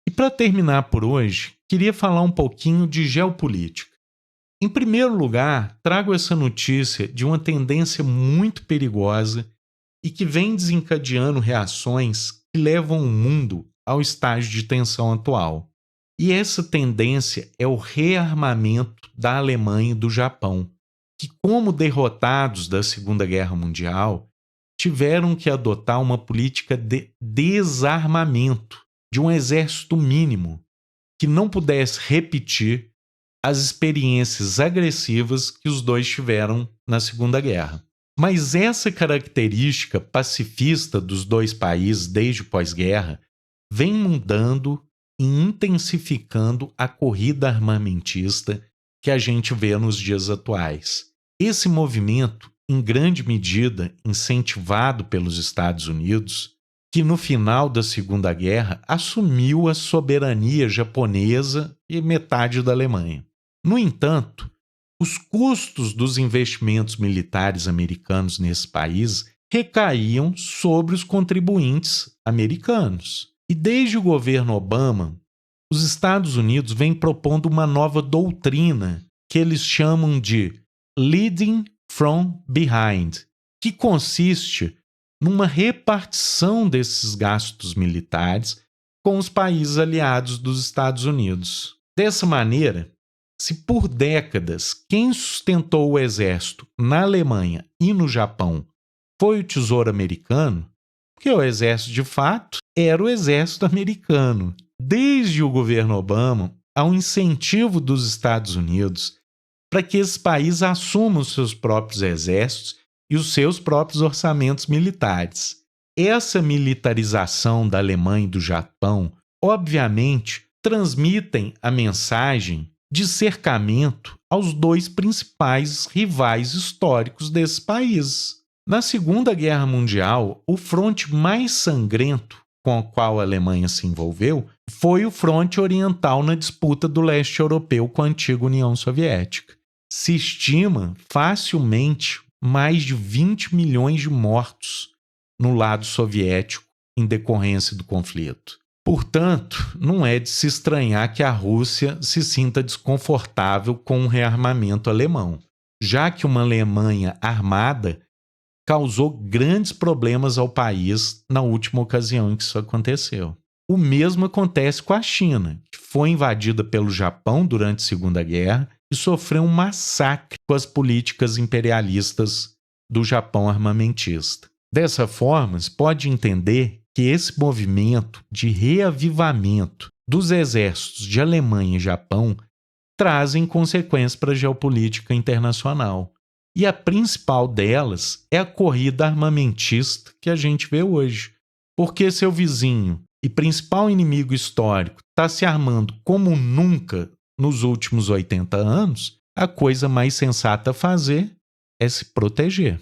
E para terminar por hoje, queria falar um pouquinho de geopolítica. Em primeiro lugar, trago essa notícia de uma tendência muito perigosa e que vem desencadeando reações que levam o mundo ao estágio de tensão atual. E essa tendência é o rearmamento da Alemanha e do Japão, que, como derrotados da Segunda Guerra Mundial, tiveram que adotar uma política de desarmamento de um exército mínimo que não pudesse repetir as experiências agressivas que os dois tiveram na Segunda Guerra. Mas essa característica pacifista dos dois países desde o pós-guerra vem mudando e intensificando a corrida armamentista que a gente vê nos dias atuais. Esse movimento, em grande medida incentivado pelos Estados Unidos, que no final da Segunda Guerra assumiu a soberania japonesa e metade da Alemanha. No entanto, os custos dos investimentos militares americanos nesse país recaíam sobre os contribuintes americanos. E desde o governo Obama, os Estados Unidos vêm propondo uma nova doutrina que eles chamam de Leading from Behind, que consiste numa repartição desses gastos militares com os países aliados dos Estados Unidos. Dessa maneira, se por décadas quem sustentou o exército na Alemanha e no Japão foi o Tesouro Americano, porque o exército de fato era o exército americano. Desde o governo Obama, há um incentivo dos Estados Unidos para que esses países assumam os seus próprios exércitos e os seus próprios orçamentos militares. Essa militarização da Alemanha e do Japão, obviamente, transmitem a mensagem de cercamento aos dois principais rivais históricos desses países. Na Segunda Guerra Mundial, o fronte mais sangrento com o qual a Alemanha se envolveu foi o fronte oriental na disputa do leste europeu com a antiga União Soviética. Se estima facilmente mais de 20 milhões de mortos no lado soviético em decorrência do conflito. Portanto, não é de se estranhar que a Rússia se sinta desconfortável com o rearmamento alemão, já que uma Alemanha armada causou grandes problemas ao país na última ocasião em que isso aconteceu. O mesmo acontece com a China, que foi invadida pelo Japão durante a Segunda Guerra e sofreu um massacre com as políticas imperialistas do Japão armamentista. Dessa forma, se pode entender que esse movimento de reavivamento dos exércitos de Alemanha e Japão trazem consequências para a geopolítica internacional. E a principal delas é a corrida armamentista que a gente vê hoje. Porque seu vizinho e principal inimigo histórico está se armando como nunca nos últimos 80 anos, a coisa mais sensata a fazer é se proteger.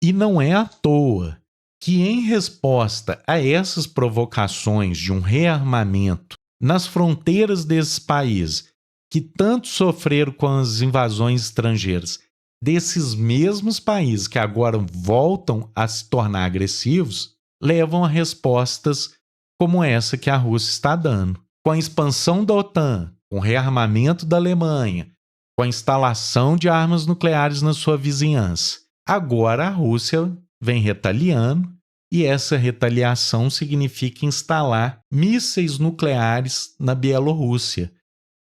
E não é à toa que, em resposta a essas provocações de um rearmamento nas fronteiras desses países que tanto sofreram com as invasões estrangeiras, desses mesmos países que agora voltam a se tornar agressivos, levam a respostas como essa que a Rússia está dando. Com a expansão da OTAN, com o rearmamento da Alemanha, com a instalação de armas nucleares na sua vizinhança. Agora a Rússia vem retaliando e essa retaliação significa instalar mísseis nucleares na Bielorrússia,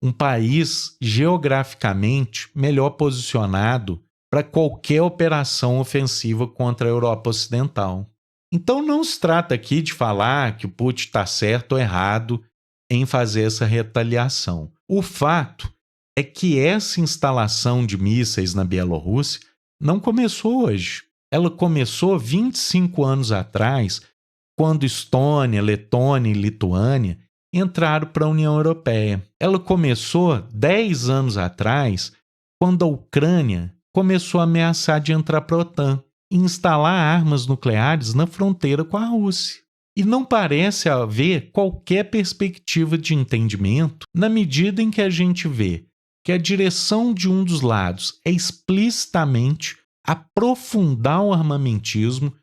um país geograficamente melhor posicionado para qualquer operação ofensiva contra a Europa Ocidental. Então não se trata aqui de falar que o Putin está certo ou errado em fazer essa retaliação. O fato é que essa instalação de mísseis na Bielorrússia não começou hoje. Ela começou 25 anos atrás, quando Estônia, Letônia e Lituânia entraram para a União Europeia. Ela começou 10 anos atrás, quando a Ucrânia começou a ameaçar de entrar para a OTAN e instalar armas nucleares na fronteira com a Rússia. E não parece haver qualquer perspectiva de entendimento na medida em que a gente vê que a direção de um dos lados é explicitamente aprofundar o armamentismo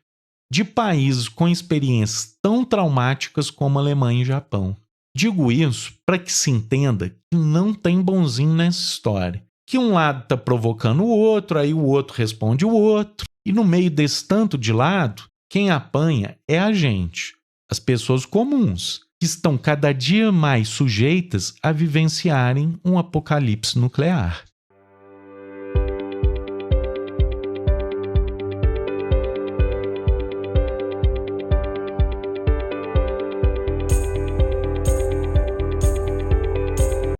de países com experiências tão traumáticas como a Alemanha e o Japão. Digo isso para que se entenda que não tem bonzinho nessa história. Que um lado está provocando o outro, aí o outro responde o outro. E no meio desse tanto de lado, quem apanha é a gente, as pessoas comuns, que estão cada dia mais sujeitas a vivenciarem um apocalipse nuclear.